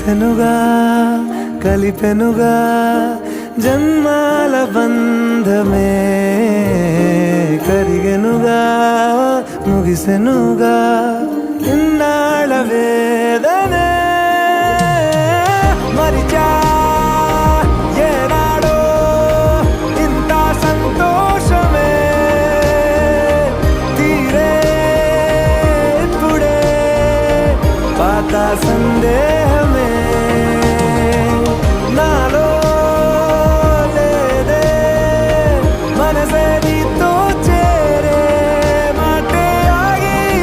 కలిసెనుగా కలిపెనుగా జన్మాల బంధమే కరిగెనుగా ముగిసెనుగా ఇన్నాళ్ళ వేదనే మరిచా ఏనాడో ఇంత సంతోషమే తీరే ఇప్పుడే పాత సందేహ